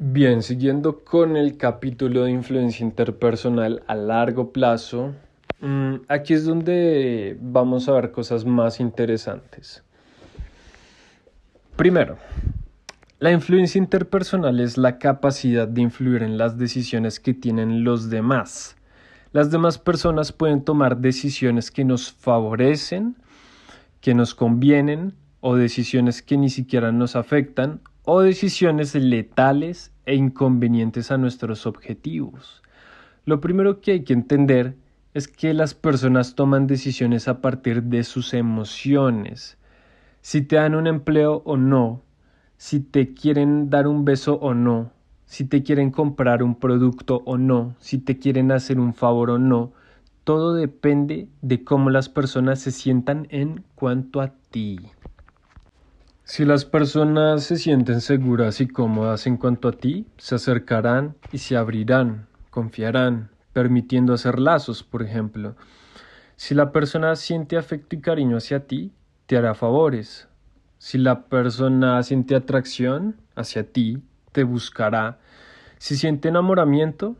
Bien, siguiendo con el capítulo de influencia interpersonal a largo plazo, aquí es donde vamos a ver cosas más interesantes. Primero, la influencia interpersonal es la capacidad de influir en las decisiones que tienen los demás. Las demás personas pueden tomar decisiones que nos favorecen, que nos convienen, o decisiones que ni siquiera nos afectan, o decisiones letales e inconvenientes a nuestros objetivos. Lo primero que hay que entender es que las personas toman decisiones a partir de sus emociones. Si te dan un empleo o no, si te quieren dar un beso o no, si te quieren comprar un producto o no, si te quieren hacer un favor o no, todo depende de cómo las personas se sientan en cuanto a ti. Si las personas se sienten seguras y cómodas en cuanto a ti, se acercarán y se abrirán, confiarán, permitiendo hacer lazos, por ejemplo. Si la persona siente afecto y cariño hacia ti, te hará favores. Si la persona siente atracción hacia ti, te buscará. Si siente enamoramiento,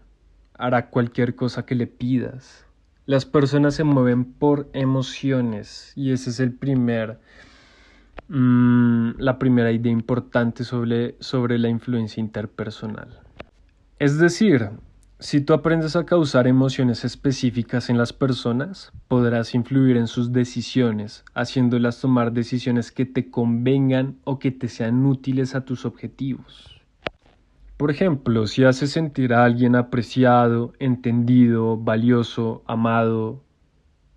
hará cualquier cosa que le pidas. Las personas se mueven por emociones y ese es la primera idea importante sobre la influencia interpersonal. Es decir, si tú aprendes a causar emociones específicas en las personas, podrás influir en sus decisiones, haciéndolas tomar decisiones que te convengan o que te sean útiles a tus objetivos. Por ejemplo, si haces sentir a alguien apreciado, entendido, valioso, amado,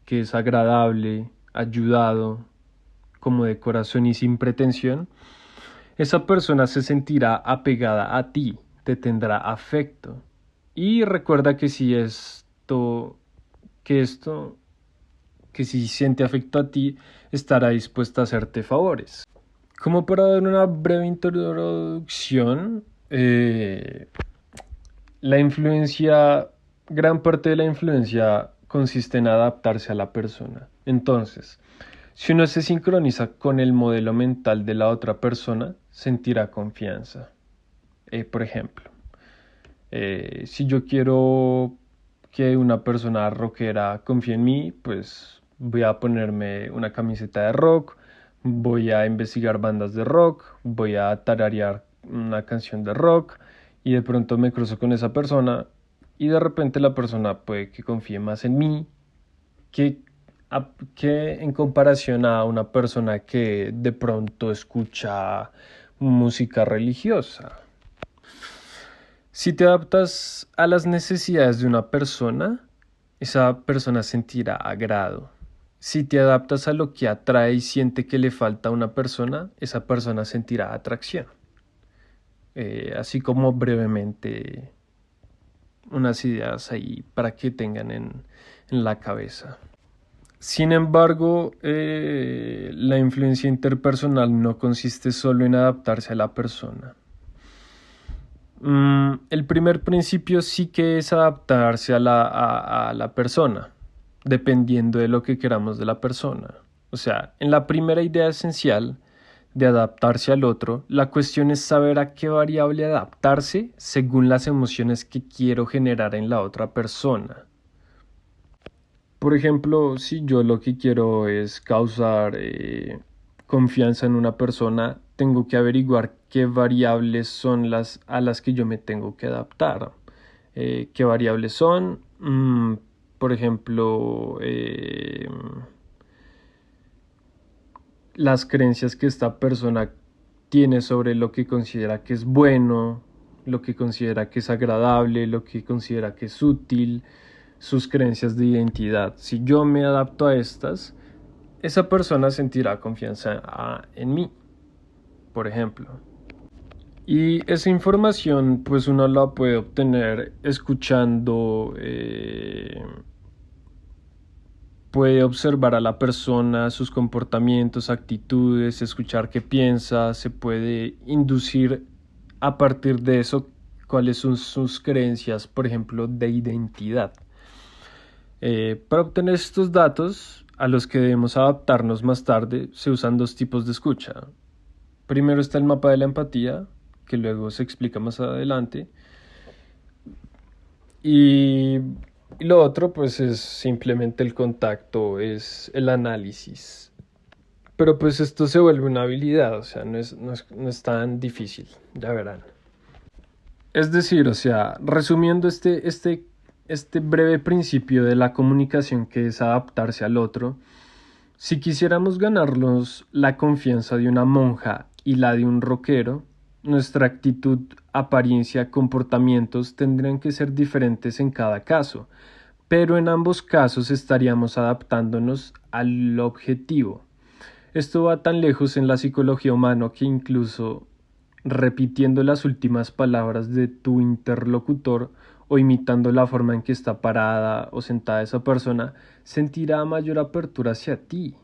que es agradable, ayudado, como de corazón y sin pretensión, esa persona se sentirá apegada a ti, te tendrá afecto. Y recuerda que que si siente afecto a ti, estará dispuesta a hacerte favores. Como para dar una breve introducción, gran parte de la influencia consiste en adaptarse a la persona. Entonces, si uno se sincroniza con el modelo mental de la otra persona, sentirá confianza. Por ejemplo, si yo quiero que una persona rockera confíe en mí, pues voy a ponerme una camiseta de rock, voy a investigar bandas de rock, voy a tararear una canción de rock y de pronto me cruzo con esa persona y de repente la persona puede que confíe más en mí que en comparación a una persona que de pronto escucha música religiosa. Si te adaptas a las necesidades de una persona, esa persona sentirá agrado. Si te adaptas a lo que atrae y siente que le falta a una persona, esa persona sentirá atracción. Así como brevemente unas ideas ahí para que tengan en la cabeza. Sin embargo, la influencia interpersonal no consiste solo en adaptarse a la persona. El primer principio sí que es adaptarse a la persona, dependiendo de lo que queramos de la persona. O sea, en la primera idea esencial de adaptarse al otro, la cuestión es saber a qué variable adaptarse según las emociones que quiero generar en la otra persona. Por ejemplo, si yo lo que quiero es causar confianza en una persona, tengo que averiguar qué variables son las a las que yo me tengo que adaptar. ¿Qué variables son? Por ejemplo, las creencias que esta persona tiene sobre lo que considera que es bueno, lo que considera que es agradable, lo que considera que es útil, sus creencias de identidad. Si yo me adapto a estas, esa persona sentirá confianza en mí, por ejemplo. Y esa información pues uno la puede obtener escuchando, puede observar a la persona, sus comportamientos, actitudes, escuchar qué piensa, se puede inducir a partir de eso cuáles son sus creencias, por ejemplo, de identidad. Para obtener estos datos, a los que debemos adaptarnos más tarde, se usan dos tipos de escucha. Primero está el mapa de la empatía, que luego se explica más adelante. Y lo otro, pues, es simplemente el contacto, es el análisis. Pero pues esto se vuelve una habilidad, o sea, no es tan difícil, ya verán. Es decir, o sea, resumiendo este breve principio de la comunicación que es adaptarse al otro, si quisiéramos ganarnos la confianza de una monja y la de un rockero, nuestra actitud, apariencia, comportamientos tendrían que ser diferentes en cada caso, pero en ambos casos estaríamos adaptándonos al objetivo. Esto va tan lejos en la psicología humana que incluso repitiendo las últimas palabras de tu interlocutor o imitando la forma en que está parada o sentada esa persona, sentirá mayor apertura hacia ti.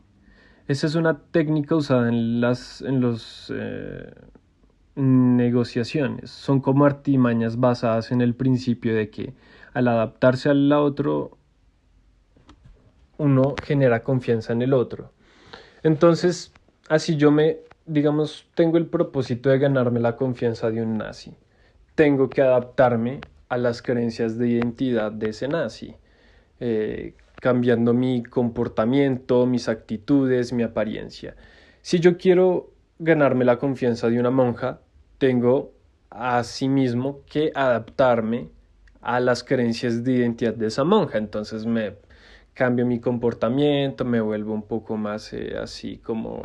Esa es una técnica usada en los negociaciones. Son como artimañas basadas en el principio de que al adaptarse al otro, uno genera confianza en el otro. Entonces, así digamos, tengo el propósito de ganarme la confianza de un nazi. Tengo que adaptarme a las creencias de identidad de ese nazi, cambiando mi comportamiento, mis actitudes, mi apariencia. Si yo quiero ganarme la confianza de una monja, tengo asimismo que adaptarme a las creencias de identidad de esa monja. Entonces me cambio mi comportamiento, me vuelvo un poco más así como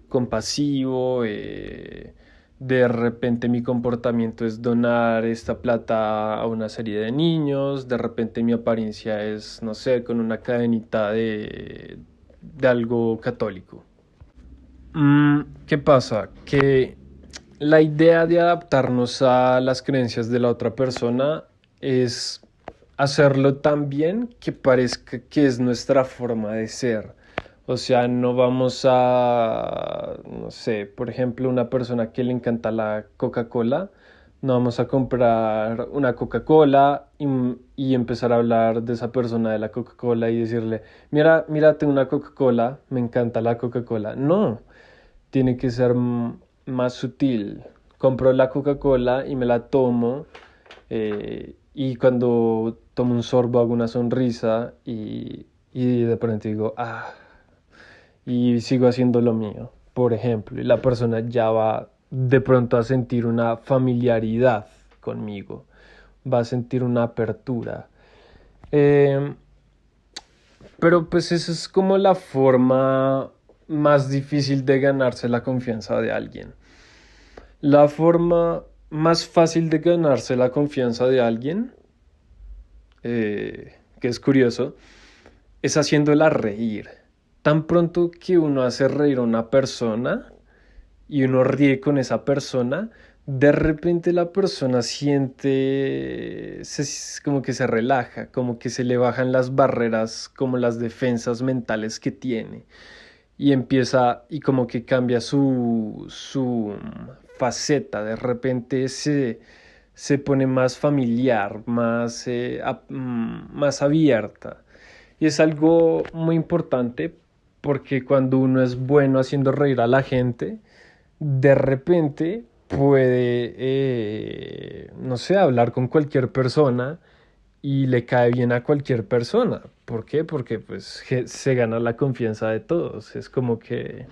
compasivo. De repente mi comportamiento es donar esta plata a una serie de niños, de repente mi apariencia es, no sé, con una cadenita de algo católico. ¿Qué pasa? Que la idea de adaptarnos a las creencias de la otra persona es hacerlo tan bien que parezca que es nuestra forma de ser. O sea, no vamos a, no sé, por ejemplo, una persona que le encanta la Coca-Cola, no vamos a comprar una Coca-Cola y empezar a hablar de esa persona de la Coca-Cola y decirle, mira, mírate una Coca-Cola, me encanta la Coca-Cola. No, tiene que ser más sutil. Compro la Coca-Cola y me la tomo y cuando tomo un sorbo hago una sonrisa y de pronto digo, y sigo haciendo lo mío, por ejemplo, y la persona ya va de pronto a sentir una familiaridad conmigo, va a sentir una apertura. Eh, pero pues esa es como la forma más difícil de ganarse la confianza de alguien. La forma más fácil de ganarse la confianza de alguien, que es curioso, es haciéndola reír. Tan pronto que uno hace reír a una persona y uno ríe con esa persona, de repente la persona como que se relaja, como que se le bajan las barreras, como las defensas mentales que tiene. Y empieza y como que cambia su faceta, de repente se pone más familiar, más abierta. Y es algo muy importante porque cuando uno es bueno haciendo reír a la gente, de repente puede, no sé, hablar con cualquier persona y le cae bien a cualquier persona. ¿Por qué? Porque pues se gana la confianza de todos. Es como que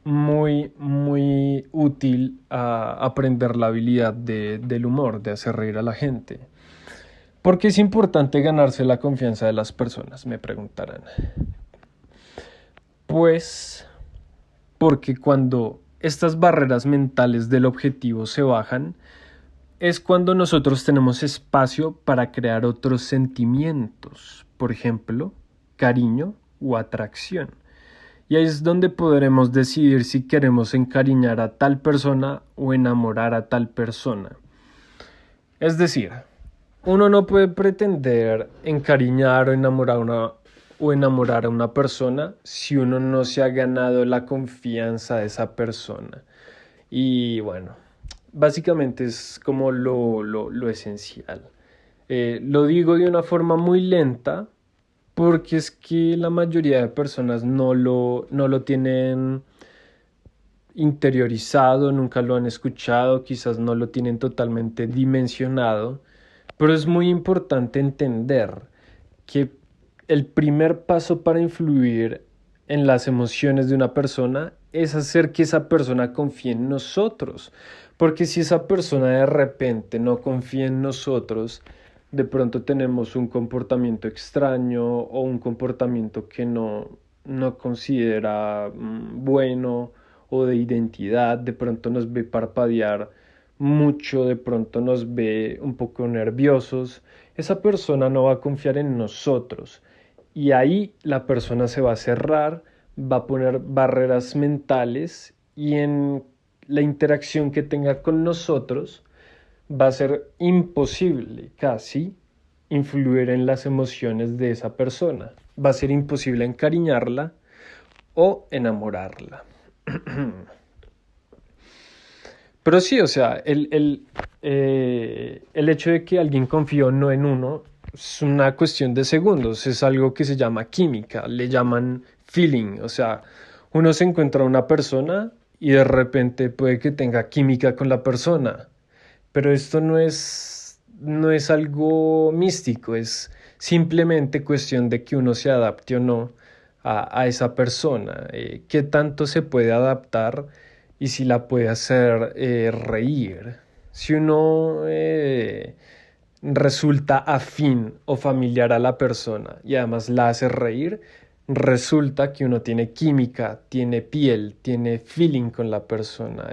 muy, muy útil aprender la habilidad del humor, de hacer reír a la gente. ¿Por qué es importante ganarse la confianza de las personas? Me preguntarán. Pues porque cuando estas barreras mentales del objetivo se bajan, es cuando nosotros tenemos espacio para crear otros sentimientos, por ejemplo, cariño o atracción. Y ahí es donde podremos decidir si queremos encariñar a tal persona o enamorar a tal persona. Es decir, uno no puede pretender encariñar o enamorar a una persona si uno no se ha ganado la confianza de esa persona. Y bueno, básicamente es como lo esencial. Lo digo de una forma muy lenta porque es que la mayoría de personas no lo tienen interiorizado, nunca lo han escuchado, quizás no lo tienen totalmente dimensionado, pero es muy importante entender que el primer paso para influir en las emociones de una persona es hacer que esa persona confíe en nosotros. Porque si esa persona de repente no confía en nosotros, de pronto tenemos un comportamiento extraño o un comportamiento que no considera bueno o de identidad, de pronto nos ve parpadear mucho, de pronto nos ve un poco nerviosos, esa persona no va a confiar en nosotros y ahí la persona se va a cerrar, va a poner barreras mentales y en la interacción que tenga con nosotros va a ser imposible casi influir en las emociones de esa persona. Va a ser imposible encariñarla o enamorarla. Pero sí, o sea, el hecho de que alguien confíe o no en uno es una cuestión de segundos, es algo que se llama química, le llaman feeling, o sea, uno se encuentra a una persona y de repente puede que tenga química con la persona, pero esto no es algo místico, es simplemente cuestión de que uno se adapte o no a esa persona, qué tanto se puede adaptar y si la puede hacer reír. Si uno resulta afín o familiar a la persona y además la hace reír, resulta que uno tiene química, tiene piel, tiene feeling con la persona.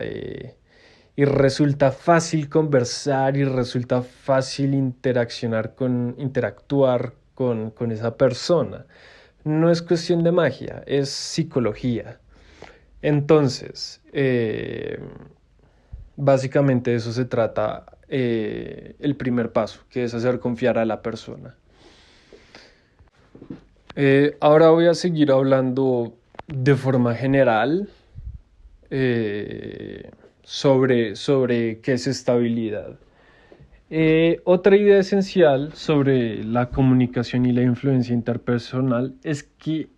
Y resulta fácil conversar y resulta fácil interactuar con esa persona. No es cuestión de magia, es psicología. Entonces, básicamente de eso se trata el primer paso, que es hacer confiar a la persona. Ahora voy a seguir hablando de forma general sobre qué es estabilidad. Otra idea esencial sobre la comunicación y la influencia interpersonal es que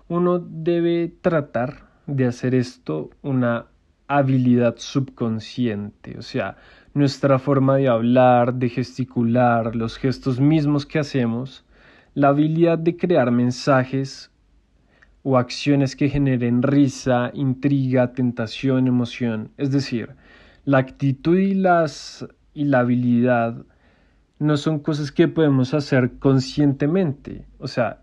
uno debe tratar de hacer esto una habilidad subconsciente, o sea, nuestra forma de hablar, de gesticular, los gestos mismos que hacemos, la habilidad de crear mensajes o acciones que generen risa, intriga, tentación, emoción. Es decir, la actitud y la habilidad no son cosas que podemos hacer conscientemente. O sea,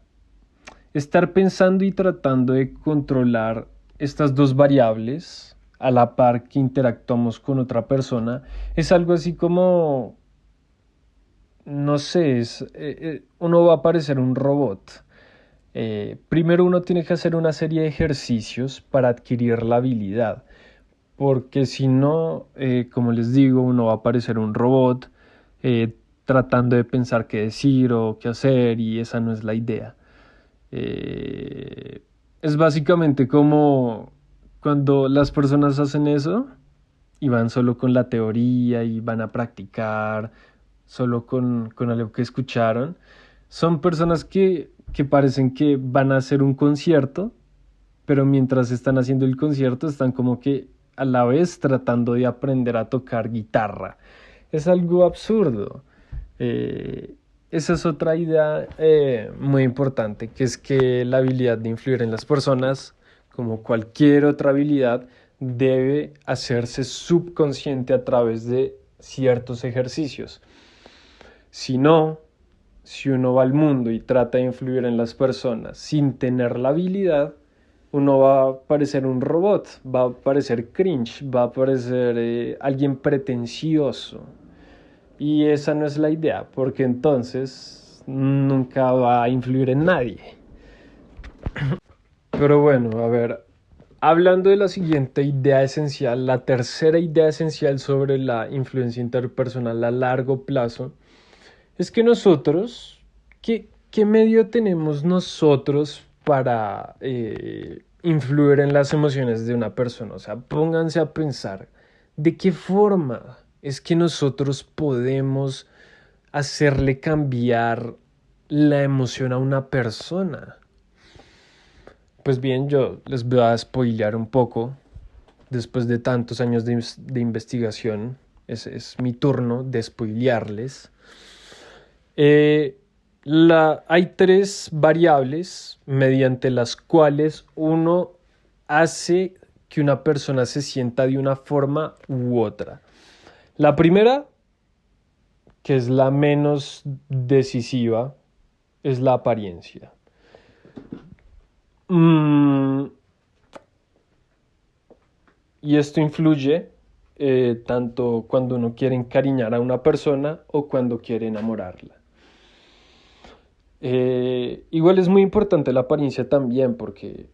estar pensando y tratando de controlar estas dos variables a la par que interactuamos con otra persona es algo así como, no sé, uno va a parecer un robot. Primero uno tiene que hacer una serie de ejercicios para adquirir la habilidad, porque si no, como les digo, uno va a parecer un robot tratando de pensar qué decir o qué hacer y esa no es la idea. Es básicamente como cuando las personas hacen eso y van solo con la teoría y van a practicar solo con algo que escucharon. Son personas que parecen que van a hacer un concierto, pero mientras están haciendo el concierto están como que a la vez tratando de aprender a tocar guitarra. Es algo absurdo. Esa es otra idea muy importante, que es que la habilidad de influir en las personas, como cualquier otra habilidad, debe hacerse subconsciente a través de ciertos ejercicios. Si no, si uno va al mundo y trata de influir en las personas sin tener la habilidad, uno va a parecer un robot, va a parecer cringe, va a parecer alguien pretencioso. Y esa no es la idea, porque entonces nunca va a influir en nadie. Pero bueno, a ver, hablando de la siguiente idea esencial, la tercera idea esencial sobre la influencia interpersonal a largo plazo, es que nosotros, ¿qué medio tenemos nosotros para influir en las emociones de una persona? O sea, pónganse a pensar, ¿de qué forma es que nosotros podemos hacerle cambiar la emoción a una persona? Pues bien, yo les voy a spoilear un poco después de tantos años de investigación, es mi turno de spoilearles. Eh, Hay tres variables mediante las cuales uno hace que una persona se sienta de una forma u otra. La primera, que es la menos decisiva, es la apariencia. Y esto influye tanto cuando uno quiere encariñar a una persona o cuando quiere enamorarla. Igual es muy importante la apariencia también porque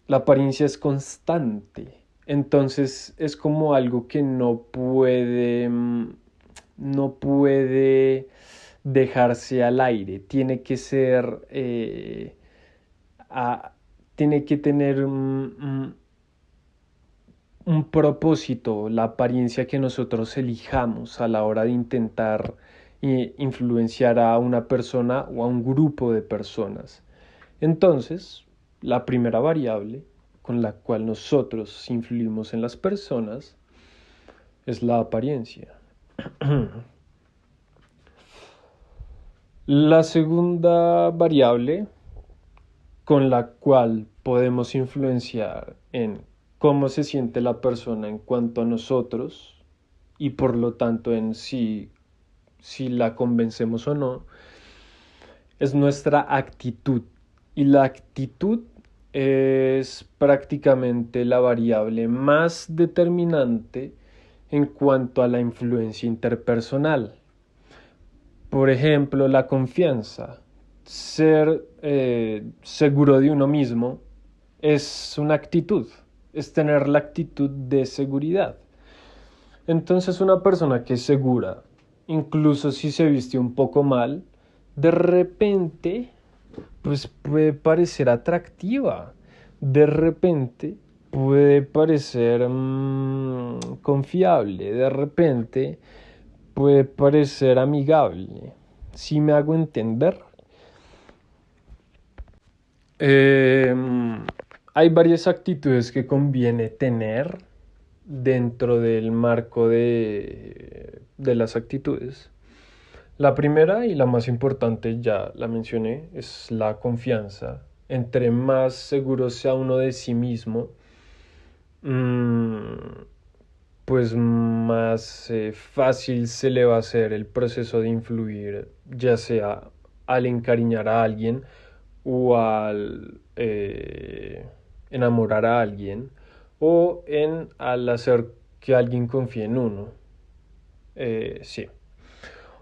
la apariencia es constante. Entonces es como algo que no puede dejarse al aire. Tiene que ser, tiene que tener un propósito, la apariencia que nosotros elijamos a la hora de intentar influenciar a una persona o a un grupo de personas. Entonces, la primera variable con la cual nosotros influimos en las personas es la apariencia. La segunda variable con la cual podemos influenciar en cómo se siente la persona en cuanto a nosotros y por lo tanto en si la convencemos o no, es nuestra actitud. Y la actitud es prácticamente la variable más determinante en cuanto a la influencia interpersonal. Por ejemplo, la confianza. Ser seguro de uno mismo es una actitud, es tener la actitud de seguridad. Entonces una persona que es segura, incluso si se viste un poco mal, de repente pues puede parecer atractiva, de repente puede parecer confiable, de repente puede parecer amigable. ¿Sí me hago entender? Eh, Hay varias actitudes que conviene tener dentro del marco de las actitudes. La primera y la más importante, ya la mencioné, es la confianza. Entre más seguro sea uno de sí mismo, pues más fácil se le va a hacer el proceso de influir, ya sea al encariñar a alguien o al enamorar a alguien o al hacer que alguien confíe en uno. Sí.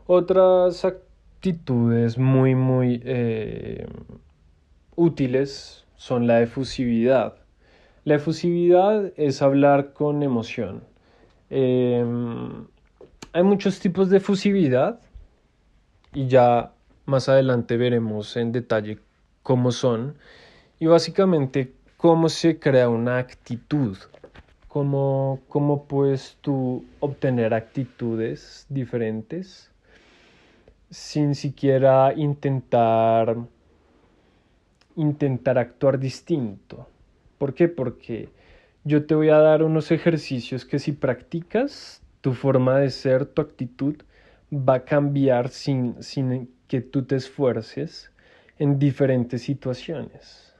Otras actitudes muy útiles son la efusividad. La efusividad es hablar con emoción. Eh, Hay muchos tipos de efusividad y ya más adelante veremos en detalle cómo son y básicamente cómo se crea una actitud. Cómo puedes tú obtener actitudes diferentes sin siquiera intentar actuar distinto. ¿Por qué? Porque yo te voy a dar unos ejercicios que si practicas, tu forma de ser, tu actitud va a cambiar sin que tú te esfuerces en diferentes situaciones.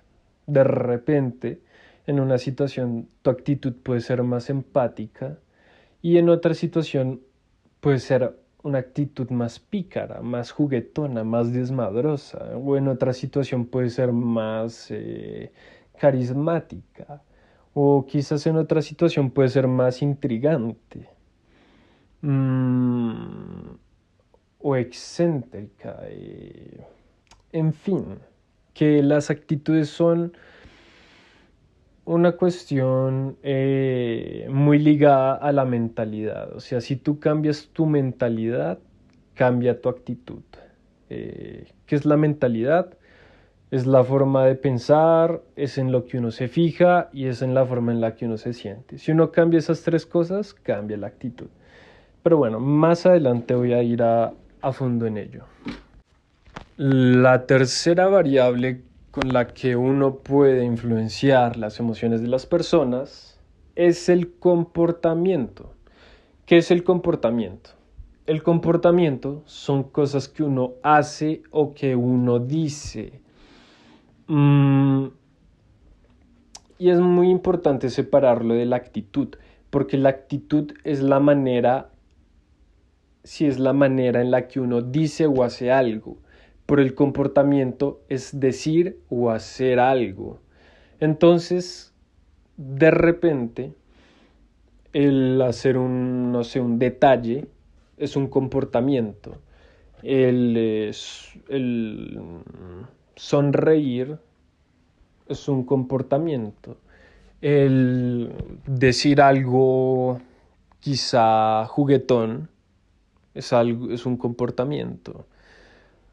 De repente, en una situación, tu actitud puede ser más empática y en otra situación puede ser una actitud más pícara, más juguetona, más desmadrosa, o en otra situación puede ser más carismática, o quizás en otra situación puede ser más intrigante, mm, o excéntrica, en fin, que las actitudes son una cuestión muy ligada a la mentalidad. O sea, si tú cambias tu mentalidad, cambia tu actitud. ¿Qué es la mentalidad? Es la forma de pensar, es en lo que uno se fija y es en la forma en la que uno se siente. Si uno cambia esas tres cosas, cambia la actitud. Pero bueno, más adelante voy a ir a fondo en ello. La tercera variable con la que uno puede influenciar las emociones de las personas es el comportamiento. ¿Qué es el comportamiento? El comportamiento son cosas que uno hace o que uno dice. Y es muy importante separarlo de la actitud, porque la actitud es la manera, si es la manera en la que uno dice o hace algo, pero el comportamiento es decir o hacer algo. Entonces, de repente, el hacer un detalle es un comportamiento. El sonreír es un comportamiento. El decir algo quizá juguetón es un comportamiento.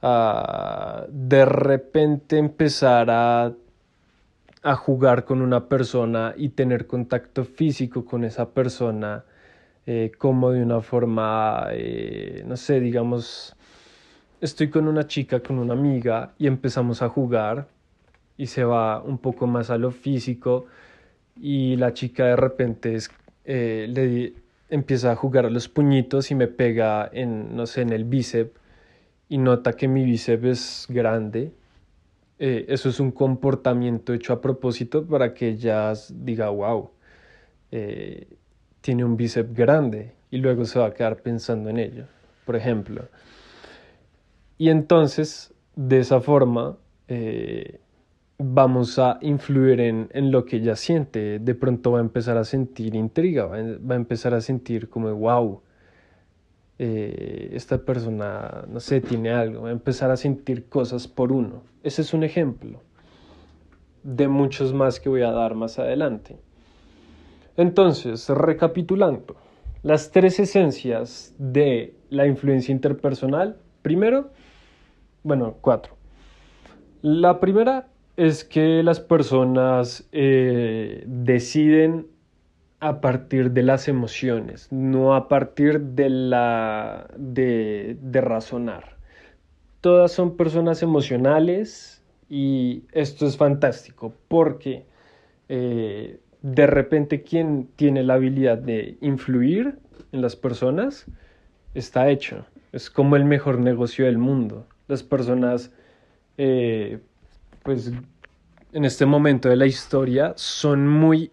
De repente empezar a jugar con una persona y tener contacto físico con esa persona, como de una forma, no sé, digamos, estoy con una chica, con una amiga y empezamos a jugar y se va un poco más a lo físico y la chica de repente empieza a jugar a los puñitos y me pega en, no sé, en el bíceps y nota que mi bíceps es grande. Eso es un comportamiento hecho a propósito para que ella diga, wow, tiene un bíceps grande y luego se va a quedar pensando en ello, por ejemplo. Y entonces, de esa forma, vamos a influir en lo que ella siente. De pronto va a empezar a sentir intriga, va a empezar a sentir como, wow, esta persona, no sé, tiene algo, va a empezar a sentir cosas por uno. Ese es un ejemplo de muchos más que voy a dar más adelante. Entonces, recapitulando, las tres esencias de la influencia interpersonal, cuatro. La primera es que las personas deciden a partir de las emociones, no a partir de razonar. Todas son personas emocionales y esto es fantástico porque de repente quien tiene la habilidad de influir en las personas está hecho. Es como el mejor negocio del mundo. Las personas, pues en este momento de la historia, son muy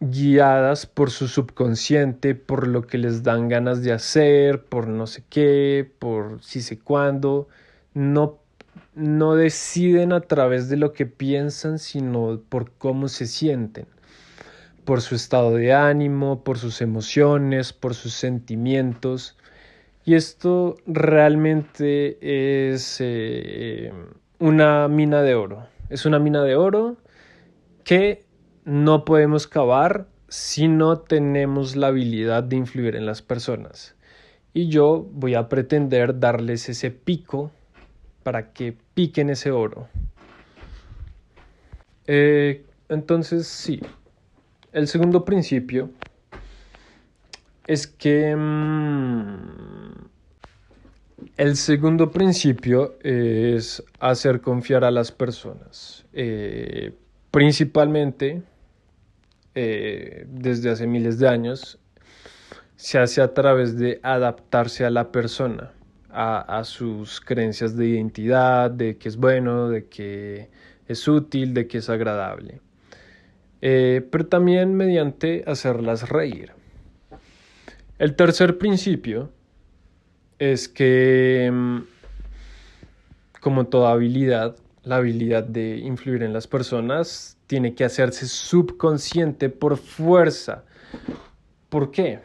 guiadas por su subconsciente, por lo que les dan ganas de hacer, por no sé qué, por sí sé cuándo. No deciden a través de lo que piensan, sino por cómo se sienten, por su estado de ánimo, por sus emociones, por sus sentimientos. Y esto realmente es una mina de oro. Es una mina de oro que no podemos cavar si no tenemos la habilidad de influir en las personas. Y yo voy a pretender darles ese pico para que piquen ese oro. Entonces, sí. El segundo principio es que el segundo principio es hacer confiar a las personas. Principalmente, desde hace miles de años, se hace a través de adaptarse a la persona, a sus creencias de identidad, de que es bueno, de que es útil, de que es agradable. Pero también mediante hacerlas reír. El tercer principio es que, como toda habilidad, la habilidad de influir en las personas tiene que hacerse subconsciente por fuerza. ¿Por qué?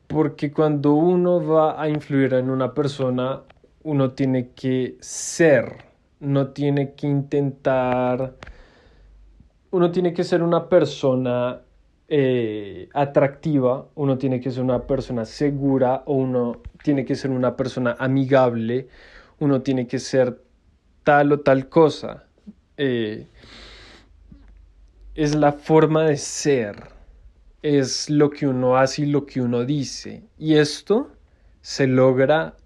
Porque cuando uno va a influir en una persona, uno tiene que ser, no tiene que intentar, uno tiene que ser una persona atractiva, uno tiene que ser una persona segura o uno tiene que ser una persona amigable, uno tiene que ser tal o tal cosa. Es la forma de ser, es lo que uno hace y lo que uno dice. Y esto se logra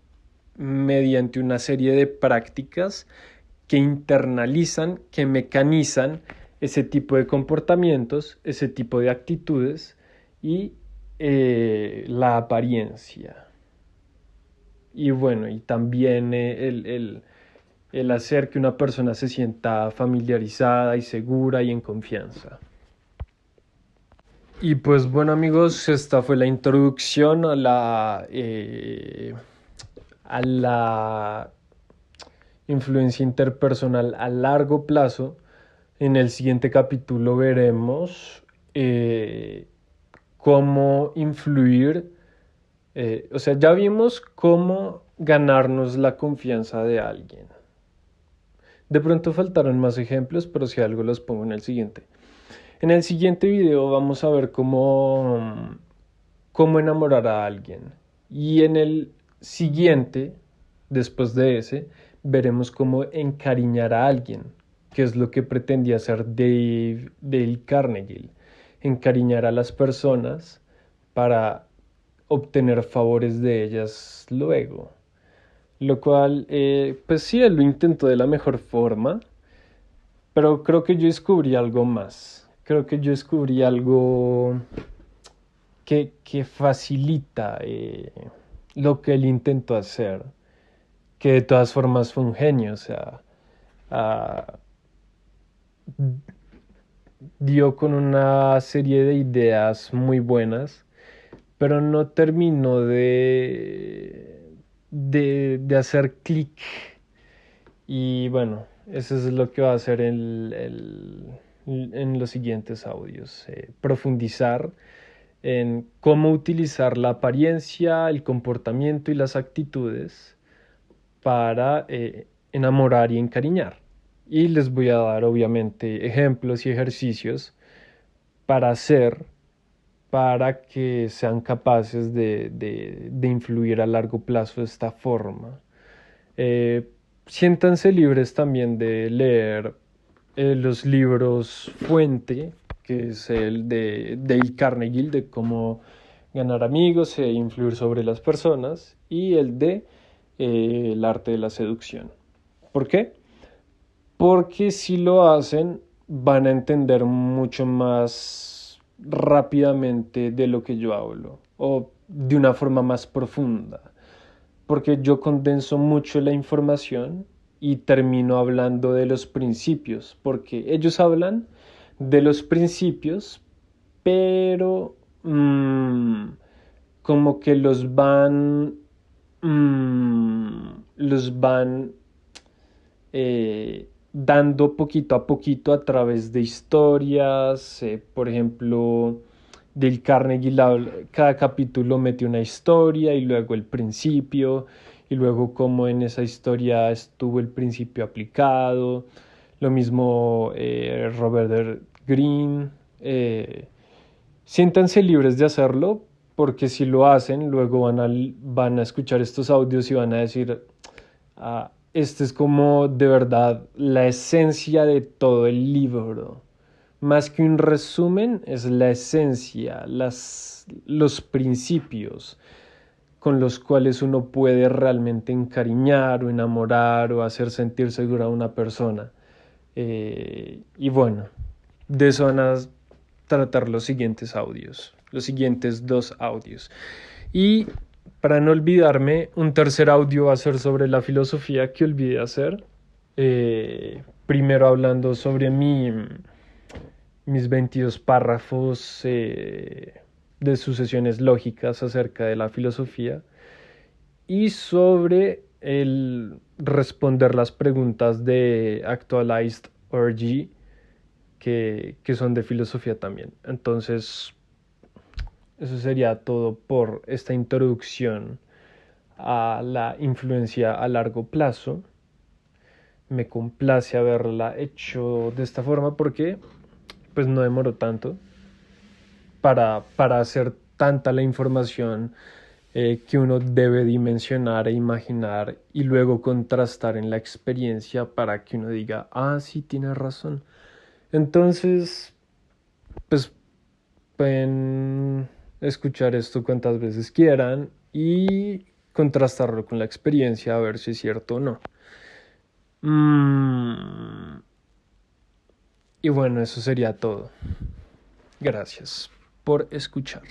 mediante una serie de prácticas que internalizan, que mecanizan ese tipo de comportamientos, ese tipo de actitudes y la apariencia. Y bueno, y también el hacer que una persona se sienta familiarizada y segura y en confianza. Y pues bueno amigos, esta fue la introducción a la influencia interpersonal a largo plazo. En el siguiente capítulo veremos cómo influir, o sea, ya vimos cómo ganarnos la confianza de alguien. De pronto faltaron más ejemplos, pero si algo los pongo en el siguiente. En el siguiente video vamos a ver cómo enamorar a alguien. Y en el siguiente, después de ese, veremos cómo encariñar a alguien, que es lo que pretendía hacer Dale Carnegie, encariñar a las personas para obtener favores de ellas luego. Lo cual, pues sí, él lo intentó de la mejor forma, pero creo que yo descubrí algo más. Creo que yo descubrí algo que facilita lo que él intentó hacer, que de todas formas fue un genio, o sea, ah, dio con una serie de ideas muy buenas, pero no terminó de hacer clic. Y bueno, eso es lo que va a hacer en los siguientes audios, profundizar en cómo utilizar la apariencia, el comportamiento y las actitudes para enamorar y encariñar. Y les voy a dar obviamente ejemplos y ejercicios para hacer para que sean capaces de influir a largo plazo de esta forma. Siéntanse libres también de leer los libros fuente, que es el de Dale Carnegie, de cómo ganar amigos e influir sobre las personas, y el de el arte de la seducción. ¿Por qué? Porque si lo hacen van a entender mucho más rápidamente de lo que yo hablo o de una forma más profunda, porque yo condenso mucho la información y termino hablando de los principios, porque ellos hablan de los principios, pero como que los van dando poquito a poquito a través de historias, por ejemplo, del Carnegie, cada capítulo mete una historia y luego el principio, y luego cómo en esa historia estuvo el principio aplicado, lo mismo Robert Greene. Siéntanse libres de hacerlo, porque si lo hacen, luego van a escuchar estos audios y van a decir, este es como de verdad la esencia de todo el libro. Más que un resumen, es la esencia, los principios con los cuales uno puede realmente encariñar o enamorar o hacer sentir segura a una persona. Y bueno, de eso van a tratar los siguientes audios, los siguientes 2 audios. Y para no olvidarme, un tercer audio va a ser sobre la filosofía que olvidé hacer. Primero hablando sobre mis 22 párrafos de sucesiones lógicas acerca de la filosofía y sobre el responder las preguntas de Actualized Org que son de filosofía también. Entonces, eso sería todo por esta introducción a la influencia a largo plazo. Me complace haberla hecho de esta forma porque pues no demoró tanto para hacer tanta la información que uno debe dimensionar e imaginar y luego contrastar en la experiencia para que uno diga, sí, tiene razón. Entonces, pues pueden escuchar esto cuantas veces quieran y contrastarlo con la experiencia a ver si es cierto o no. Y bueno, eso sería todo. Gracias por escuchar.